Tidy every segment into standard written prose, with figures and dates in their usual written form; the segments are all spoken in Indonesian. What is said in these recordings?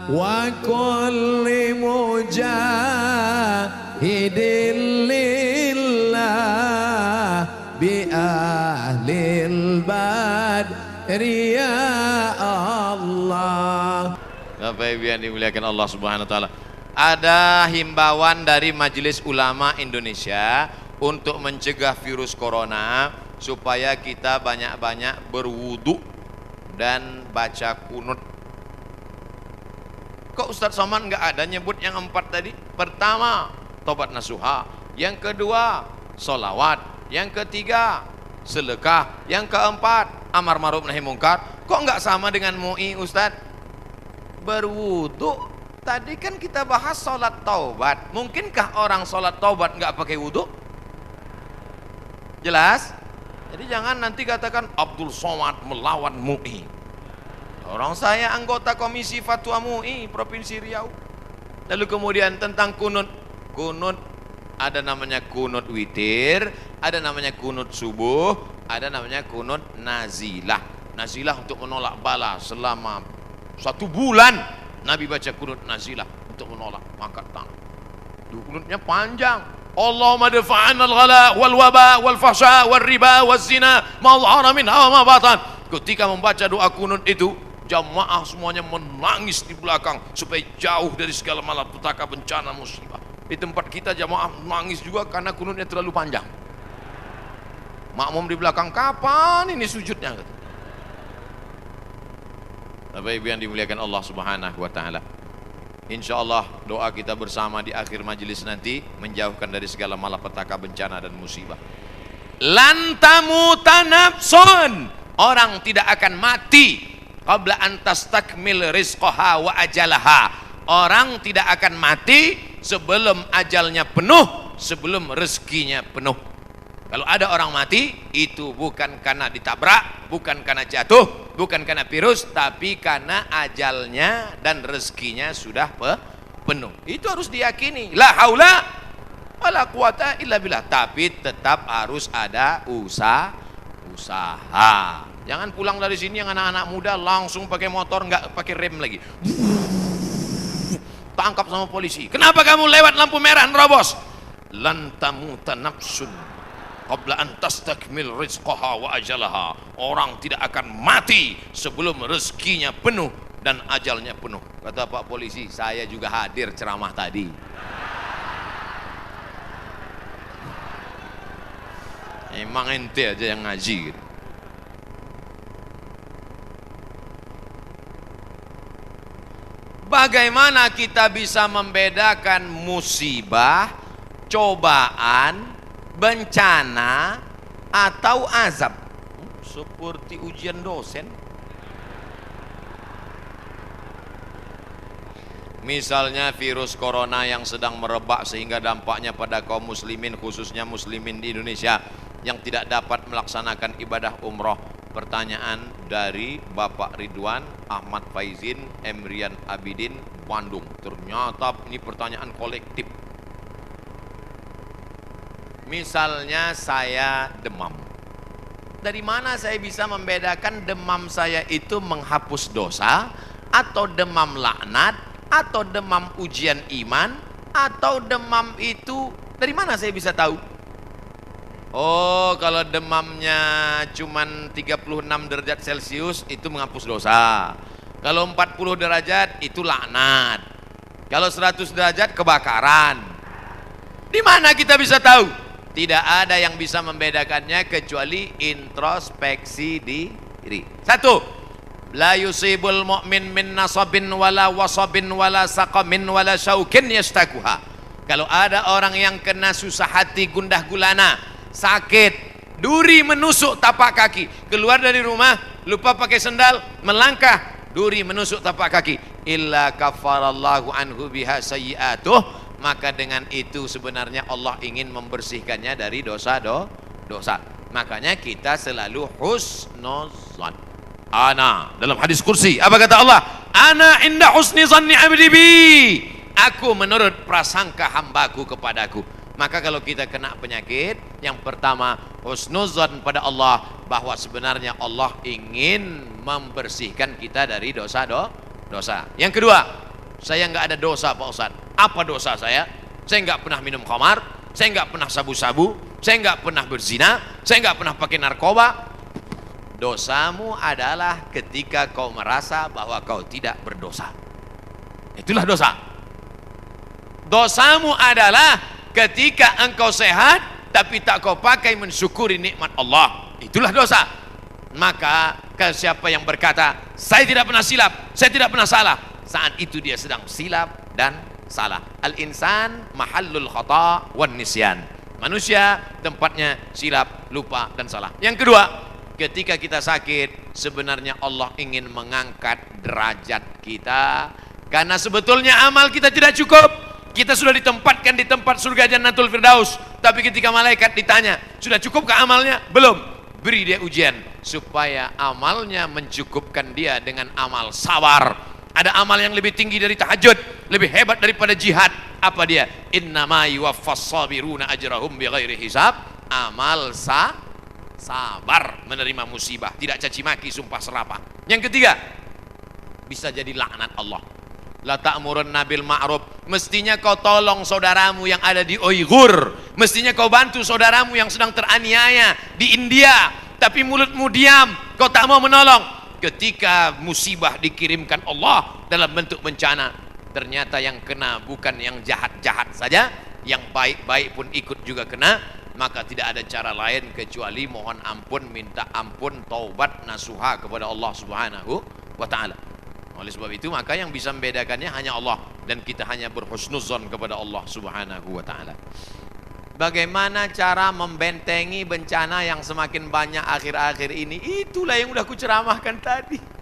وكل مجاهد لله بأهل البدر يا الله. Bapak Ibu yang dimuliakan Allah Subhanahu wa taala. Ada himbauan dari Majelis Ulama Indonesia untuk mencegah virus corona supaya kita banyak-banyak berwudu dan baca kunut. Kok Ustadz Somad nggak ada nyebut yang 4 tadi? Pertama, tobat nasuha. Yang kedua, solawat. Yang ketiga, sedekah. Yang keempat, amar ma'ruf nahi mungkar. Kok nggak sama dengan MUI Ustadz? Berwudu. Tadi kan kita bahas sholat taubat. Mungkinkah orang sholat taubat nggak pakai wudu? Jelas? Jadi jangan nanti katakan Abdul Somad melawan MUI. Orang saya anggota komisi fatwa MUI Provinsi Riau. Lalu kemudian tentang kunut. Kunut ada namanya kunut witir, ada namanya kunut subuh, ada namanya kunut nazilah. Nazilah untuk menolak bala selama 1 bulan. Nabi baca kunut nazilah untuk menolak angkat tangan. Kunutnya panjang. Allahumma dafa'an al-ghala wal waba wal fahsya wal riba wal zina ma dhahara minha wa ma batan. Ketika membaca doa kunut itu, jamaah semuanya menangis di belakang supaya jauh dari segala malapetaka, bencana, musibah. Di tempat kita jamaah menangis juga karena kunutnya terlalu panjang. Makmum di belakang, kapan ini sujudnya? Bapak Ibu yang dimuliakan Allah Subhanahu wa taala. Insyaallah doa kita bersama di akhir majelis nanti menjauhkan dari segala malapetaka, bencana dan musibah. Lan tamuta nafsun, orang tidak akan mati qabla an tastakmil rizqaha wa ajalaha. Orang tidak akan mati sebelum ajalnya penuh, sebelum rezekinya penuh. Kalau ada orang mati, itu bukan karena ditabrak, bukan karena jatuh, bukan karena virus, tapi karena ajalnya dan rezekinya sudah penuh. Itu harus diyakini. La haula wala quwata illa billah. Tapi tetap harus ada usaha. Jangan pulang dari sini yang anak-anak muda langsung pakai motor, nggak pakai rem lagi. Tangkap sama polisi. Kenapa kamu lewat lampu merah nerobos? Lan tamuta nafsun qabla an tastakmil rizqaha wa ajalaha. Orang tidak akan mati sebelum rezekinya penuh dan ajalnya penuh. Kata Pak Polisi, saya juga hadir ceramah tadi. Emang ente aja yang ngaji gitu. Bagaimana kita bisa membedakan musibah, cobaan, bencana atau azab? Seperti ujian dosen. Misalnya virus corona yang sedang merebak sehingga dampaknya pada kaum muslimin, khususnya muslimin di Indonesia yang tidak dapat melaksanakan ibadah umroh. Pertanyaan dari Bapak Ridwan Ahmad Faizin Emrian Abidin Bandung. Ternyata ini pertanyaan kolektif. Misalnya saya demam. Dari mana saya bisa membedakan demam saya itu menghapus dosa, atau demam laknat, atau demam ujian iman, atau demam itu dari mana saya bisa tahu? Oh, kalau demamnya cuman 36 derajat Celcius itu menghapus dosa. Kalau 40 derajat itu laknat. Kalau 100 derajat kebakaran. Di mana kita bisa tahu? Tidak ada yang bisa membedakannya kecuali introspeksi diri. 1. La yusibul mu'min min nasabin wala wasabin wala saqamin wala syaukin yastakuha. Kalau ada orang yang kena susah hati, gundah gulana, sakit, duri menusuk tapak kaki, keluar dari rumah lupa pakai sendal, melangkah, duri menusuk tapak kaki, illa kafarallahu anhu biha sayyi'atuh, maka dengan itu sebenarnya Allah ingin membersihkannya dari dosa. Makanya kita selalu husnuzan. Ana dalam hadis kursi apa kata Allah? Ana inda husni zanni abdi bi. Aku menurut prasangka hambaku kepadaku. Maka kalau kita kena penyakit, yang pertama husnuzan pada Allah, bahwa sebenarnya Allah ingin membersihkan kita dari dosa. Yang kedua, Saya nggak ada dosa Pak Ustadz. Apa dosa saya? Saya nggak pernah minum khamar, saya nggak pernah sabu-sabu, saya nggak pernah berzina, saya nggak pernah pakai narkoba. Dosamu adalah ketika kau merasa bahwa kau tidak berdosa. Itulah dosa. Dosamu adalah ketika engkau sehat tapi tak kau pakai mensyukuri nikmat Allah. Itulah dosa. Maka siapa yang berkata saya tidak pernah silap, saya tidak pernah salah, saat itu dia sedang silap dan salah. Al-insan mahallul khata' wan nisyan. Manusia tempatnya silap, lupa dan salah. Yang kedua, ketika kita sakit, sebenarnya Allah ingin mengangkat derajat kita, karena sebetulnya amal kita tidak cukup. Kita sudah ditempatkan di tempat surga Jannatul Firdaus, tapi ketika malaikat ditanya, sudah cukupkah amalnya? Belum. Beri dia ujian supaya amalnya mencukupkan dia dengan amal sabar. Ada amal yang lebih tinggi dari tahajud, lebih hebat daripada jihad. Apa dia? Innama yuwaffas sabiruna ajrahum bighairi hisab. Amal sabar, menerima musibah, tidak caci maki, sumpah serapah. Yang ketiga, bisa jadi laknat Allah. La ta'murunna bil ma'ruf. Mestinya kau tolong saudaramu yang ada di Uighur, mestinya kau bantu saudaramu yang sedang teraniaya di India, tapi mulutmu diam, kau tak mau menolong. Ketika musibah dikirimkan Allah dalam bentuk bencana, ternyata yang kena bukan yang jahat-jahat saja, yang baik-baik pun ikut juga kena. Maka tidak ada cara lain kecuali mohon ampun, minta ampun, taubat, nasuha kepada Allah Subhanahu wa ta'ala. Oleh sebab itu maka yang bisa membedakannya hanya Allah, dan kita hanya berhusnuzon kepada Allah Subhanahu wa ta'ala. Bagaimana cara membentengi bencana yang semakin banyak akhir-akhir ini? Itulah yang sudah kuceramahkan tadi.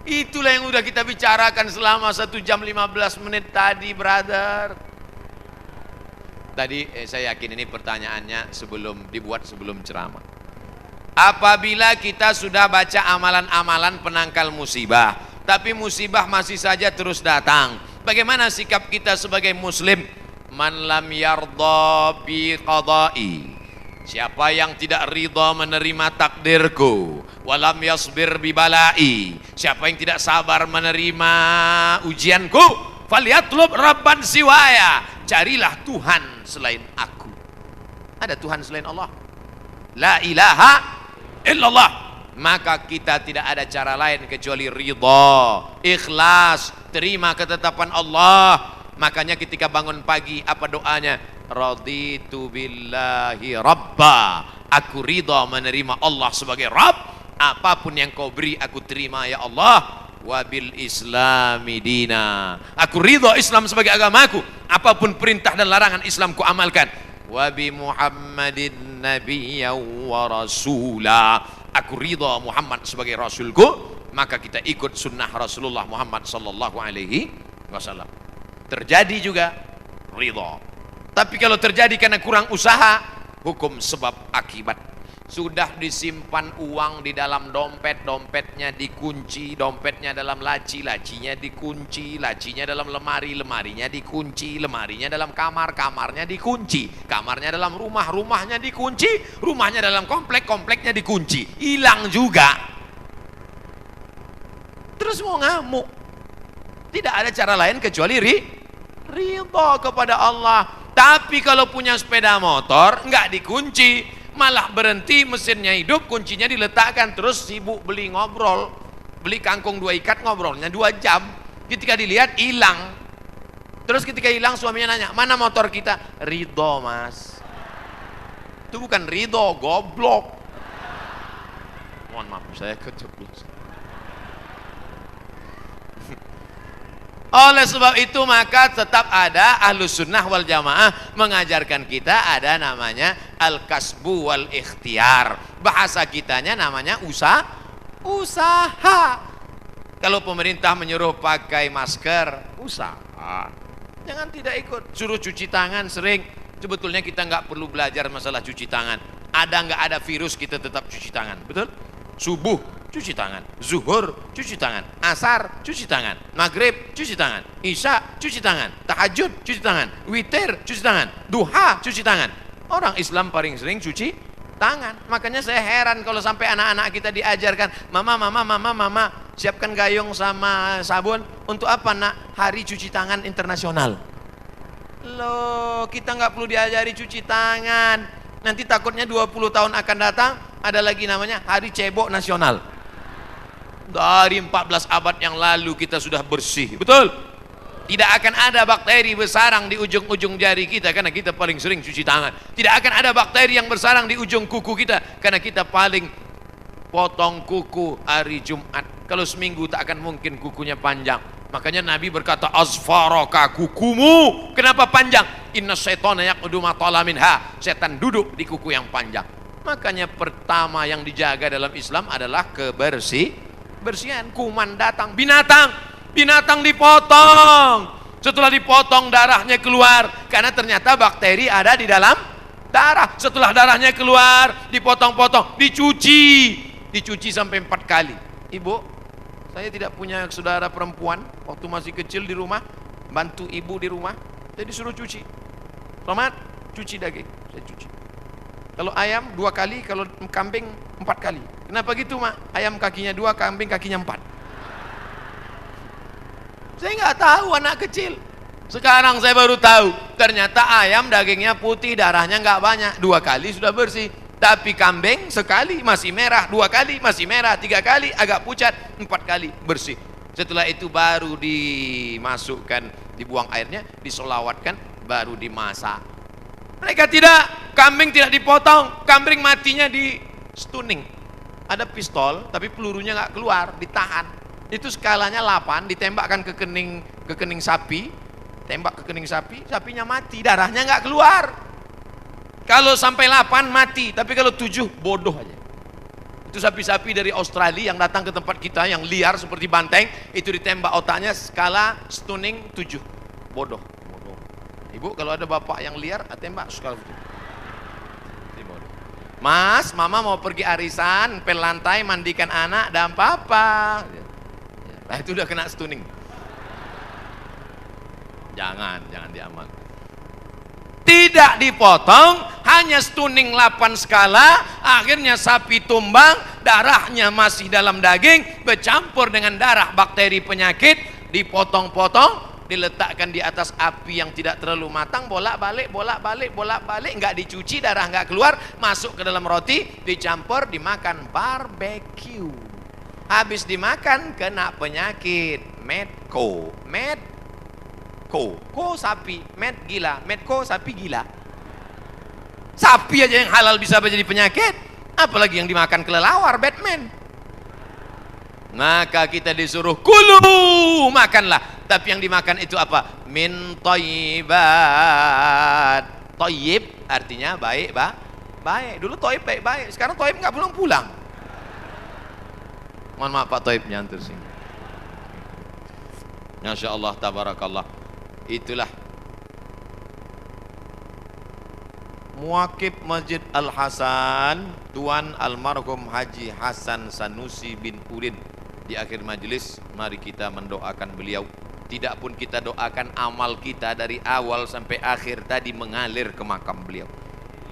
Itulah yang sudah kita bicarakan selama 1 jam 15 menit tadi, brother. Tadi saya yakin ini pertanyaannya sebelum ceramah. Apabila kita sudah baca amalan-amalan penangkal musibah, tapi musibah masih saja terus datang, bagaimana sikap kita sebagai muslim? Man lam yardha bi qada'i, siapa yang tidak ridha menerima takdirku, walam yasbir bi bala'i, siapa yang tidak sabar menerima ujianku, falyatlub rabban siwaya, carilah Tuhan selain aku. Ada Tuhan selain Allah? La ilaha illallah. Maka kita tidak ada cara lain kecuali ridha, ikhlas, terima ketetapan Allah. Makanya ketika bangun pagi apa doanya? Raditu billahi rabba, aku ridha menerima Allah sebagai Rabb. Apapun yang kau beri aku terima ya Allah. Wabil islami dina, aku ridha Islam sebagai agamaku. Apapun perintah dan larangan Islam ku amalkan. Wabi Muhammadin nabiyya wa rasula, aku ridha Muhammad sebagai rasulku. Maka kita ikut sunnah Rasulullah Muhammad sallallahu alaihi wasallam. Terjadi juga ridha. Tapi kalau terjadi karena kurang usaha, hukum sebab akibat. Sudah disimpan uang di dalam dompet, dompetnya dikunci, dompetnya dalam laci, lacinya dikunci, lacinya dalam lemari, lemarinya dikunci, lemarinya dalam kamar, kamarnya dikunci, kamarnya dalam rumah, rumahnya dikunci, rumahnya dalam komplek, kompleknya dikunci, hilang juga. Terus mau ngamuk. Tidak ada cara lain kecuali ridha kepada Allah. Tapi kalau punya sepeda motor nggak dikunci, malah berhenti, mesinnya hidup, kuncinya diletakkan, terus sibuk beli ngobrol, beli kangkung 2 ikat, ngobrolnya 2 jam. Ketika dilihat hilang. Terus ketika hilang suaminya nanya, mana motor kita? Ridho mas. Itu bukan ridho, goblok. Mohon maaf saya keceplosan. Oleh sebab itu maka tetap ada Ahlus Sunnah wal Jamaah mengajarkan kita ada namanya al-kasbu wal ikhtiar. Bahasa kitanya namanya usaha. Kalau pemerintah menyuruh pakai masker, usaha. Jangan tidak ikut. Suruh cuci tangan sering. Sebetulnya kita nggak perlu belajar masalah cuci tangan. Ada nggak ada virus kita tetap cuci tangan, betul? Subuh cuci tangan, zuhur cuci tangan, asar cuci tangan, maghrib cuci tangan, isya cuci tangan, tahajud cuci tangan, witir cuci tangan, duha cuci tangan. Orang Islam paling sering cuci tangan. Makanya saya heran kalau sampai anak-anak kita diajarkan, mama, siapkan gayung sama sabun. Untuk apa nak? Hari cuci tangan internasional. Loh, kita nggak perlu diajari cuci tangan. Nanti takutnya 20 tahun akan datang, ada lagi namanya hari cebok nasional. Dari 14 abad yang lalu kita sudah bersih, betul? Tidak akan ada bakteri bersarang di ujung-ujung jari kita karena kita paling sering cuci tangan. Tidak akan ada bakteri yang bersarang di ujung kuku kita karena kita paling potong kuku hari Jumat. Kalau seminggu tak akan mungkin kukunya panjang. Makanya Nabi berkata, azfaraka, kukumu kenapa panjang? Inna syaitana yaqudu ma tala minha. Setan duduk di kuku yang panjang. Makanya pertama yang dijaga dalam Islam adalah kebersihan. Kuman datang, binatang dipotong. Setelah dipotong darahnya keluar karena ternyata bakteri ada di dalam darah. Setelah darahnya keluar, dipotong-potong, dicuci sampai 4 kali. Ibu, saya tidak punya saudara perempuan. Waktu masih kecil di rumah, bantu ibu di rumah, saya disuruh cuci. Selamat, cuci daging, saya cuci. Kalau ayam 2 kali, kalau kambing 4 kali. Kenapa gitu, Mak? Ayam kakinya 2, kambing kakinya 4. Saya nggak tahu anak kecil. Sekarang saya baru tahu. Ternyata ayam dagingnya putih, darahnya nggak banyak. 2 kali sudah bersih. Tapi kambing sekali masih merah, 2 kali masih merah, 3 kali agak pucat, 4 kali bersih. Setelah itu baru dimasukkan, dibuang airnya, disolawatkan, baru dimasak. Mereka tidak, kambing tidak dipotong, kambing matinya di stunning. Ada pistol, tapi pelurunya nggak keluar, ditahan. Itu skalanya 8, ditembakkan ke kening sapi, tembak ke kening sapi, sapinya mati, darahnya nggak keluar. Kalau sampai 8 mati, tapi kalau 7 bodoh aja. Itu sapi-sapi dari Australia yang datang ke tempat kita yang liar seperti banteng, itu ditembak otaknya skala stunning 7. Bodoh. Ibu kalau ada bapak yang liar, tembak skala 7. Mas, mama mau pergi arisan, pel lantai, mandikan anak dan papa. Nah, itu udah kena stunning. Jangan diamal. Tidak dipotong, hanya stunning 8 skala, akhirnya sapi tumbang, darahnya masih dalam daging, bercampur dengan darah bakteri penyakit, dipotong-potong, diletakkan di atas api yang tidak terlalu matang, bolak-balik, nggak dicuci, darah nggak keluar, masuk ke dalam roti, dicampur, dimakan, barbecue. Habis dimakan, kena penyakit, medco, ko sapi, gila, medco sapi gila. Sapi aja yang halal bisa menjadi penyakit, apalagi yang dimakan kelelawar, Batman. Maka kita disuruh kulu, makanlah. Tapi yang dimakan itu apa? Min thayyibat. Thayyib artinya baik, baik. Dulu thayyib baik-baik, sekarang thayyib nggak pulang-pulang. Mohon maaf Pak Thayyib nyantur sini. Masya Allah, tabarakallah. Itulah Muwakib Masjid Al-Hasan, Tuan Almarhum Haji Hasan Sanusi bin Udin. Di akhir majelis, mari kita mendoakan beliau. Tidak pun kita doakan, amal kita dari awal sampai akhir tadi mengalir ke makam beliau.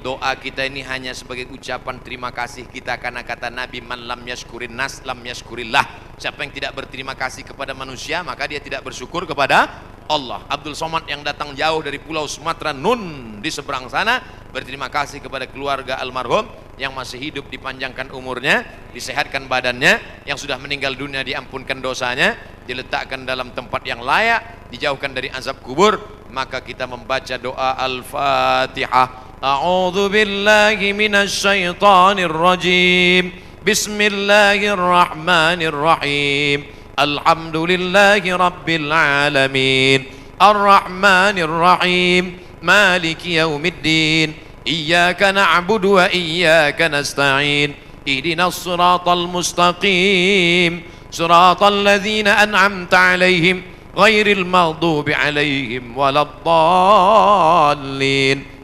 Doa kita ini hanya sebagai ucapan terima kasih kita, karena kata Nabi, man lam yashkurin nas lam yashkurillah. Siapa yang tidak berterima kasih kepada manusia, maka dia tidak bersyukur kepada Allah. Abdul Somad yang datang jauh dari pulau Sumatera Nun di seberang sana, berterima kasih kepada keluarga almarhum yang masih hidup, dipanjangkan umurnya, disehatkan badannya, yang sudah meninggal dunia diampunkan dosanya, diletakkan dalam tempat yang layak, dijauhkan dari azab kubur. Maka kita membaca doa Al-Fatihah. A'udzu billahi minasy syaithanir rajim. Bismillahirrahmanirrahim. Alhamdulillahi rabbil alamin. Ar-Rahmanir Rahim. Maliki yaumiddin. Iyyaka na'budu wa iyyaka nasta'in. Ihdinas siratal mustaqim. Siratal ladzina an'amta 'alaihim ghairil maghdubi 'alaihim waladdallin.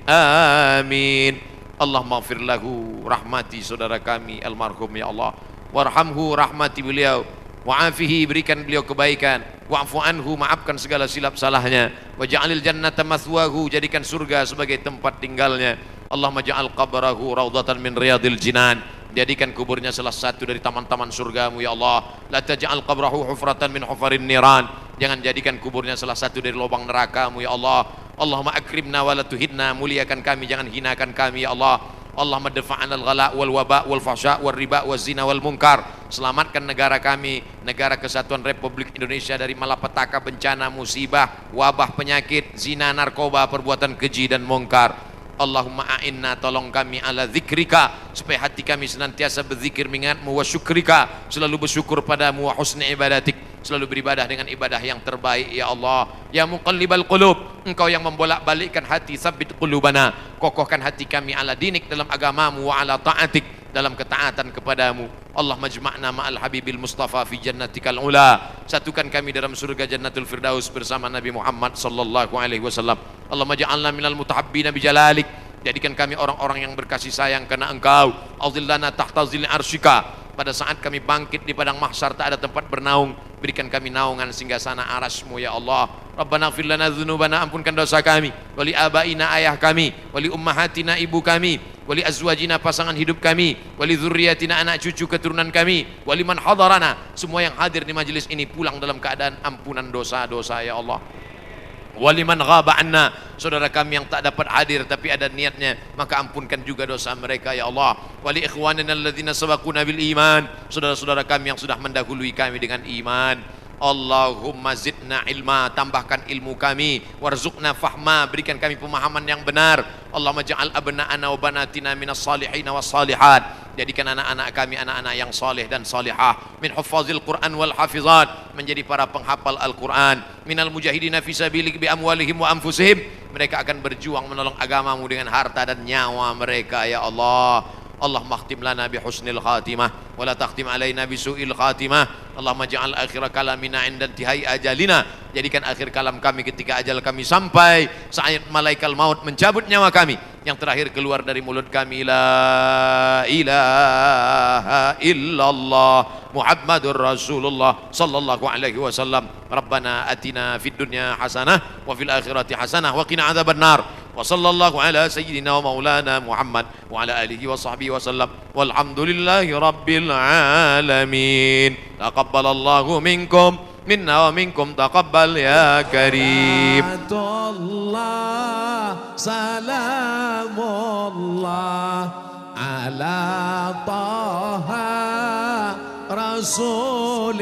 Amin. Allahumma ighfir lahu, rahmati saudara kami almarhum ya Allah. Warhamhu, rahmati beliau. Wa'afihi, berikan beliau kebaikan. Wa'fu anhu, maafkan segala silap salahnya. Waj'alil jannata mathwahu, jadikan surga sebagai tempat tinggalnya. Allahumma ja'al qabrahu raudhatan min riyadil jinan. Jadikan kuburnya salah satu dari taman-taman surgamu ya Allah. La taj'al qabrahu hufratan min hufarin niran. Jangan jadikan kuburnya salah satu dari lubang nerakamu ya Allah. Allahumma akrimna wa la tuhidna. Muliakan kami, jangan hinakan kami ya Allah. Allahumma dafa'na al-ghala wal waba wal fahsya wal riba wal zina wal munkar. Selamatkan negara kami, negara Kesatuan Republik Indonesia dari malapetaka, bencana, musibah, wabah, penyakit, zina, narkoba, perbuatan keji dan mungkar. Allahumma a'inna, tolong kami ala zikrika, supaya hati kami senantiasa berzikir mengingatmu, wa syukrika, selalu bersyukur padamu, wa husni ibadatik, selalu beribadah dengan ibadah yang terbaik ya Allah. Ya muqallibal qulub, engkau yang membolak-balikkan hati, sabbit qulubana, kokohkan hati kami ala dinik, dalam agamamu, wa ala ta'atik, dalam ketaatan kepadamu. Allah majma'na ma'al habibil mustafa fi jannatikal ula, satukan kami dalam surga jannatul firdaus bersama Nabi Muhammad sallallahu alaihi wasallam. Allah maj'alna minal mutahabbina bijalalik, jadikan kami orang-orang yang berkasih sayang karena engkau. Azillana tahta zilli arsyika, pada saat kami bangkit di padang mahsyar tak ada tempat bernaung, berikan kami naungan singgasana arasmu ya Allah. Rabbana ighfir lana dzunubana, ampunkan dosa kami, wali abaina, ayah kami, wali ummahatina, ibu kami, wali azwajina, pasangan hidup kami, wali dzurriyyatina, anak cucu keturunan kami, wali man hadarana, semua yang hadir di majelis ini pulang dalam keadaan ampunan dosa-dosa ya Allah. Wali man ghaba anna, saudara kami yang tak dapat hadir tapi ada niatnya, maka ampunkan juga dosa mereka ya Allah. Wali ikhwanina alladzina sabaquna bil iman, saudara-saudara kami yang sudah mendahului kami dengan iman. Allahumma zidna ilma, tambahkan ilmu kami, warzuqna fahma, berikan kami pemahaman yang benar. Allahumma ja'al abna'ana wa banatina minas salihin was salihat, jadikan anak-anak kami anak-anak yang saleh dan salihah, min huffazil Quran wal hafizat, menjadi para penghafal Al-Quran, minal mujahidina fi sabilik bi amwalihim wa anfusihim, mereka akan berjuang menolong agamamu dengan harta dan nyawa mereka ya Allah. Allahumma khtim lana bi husnil khatimah wa la takhtim alaina bi su'il khatimah. Allahumma ja'al akhir kalamina 'inda intihai ajalina, jadikan akhir kalam kami ketika ajal kami sampai, saat malaikat maut mencabut nyawa kami, yang terakhir keluar dari mulut kami la ilaha illallah Muhammadur Rasulullah sallallahu alaihi wasallam. Rabbana atina fid dunya hasanah wa fil akhirati hasanah wa qina adzabannar. Wa sallallahu ala sayyidina wa maulana Muhammad wa ala alihi wa sahbihi wa sallam. Walhamdulillahi rabbil alamin. Taqabbalallahu minkum minna wa minkum taqabbal ya karim. Salamullah ala taha Rasulillah.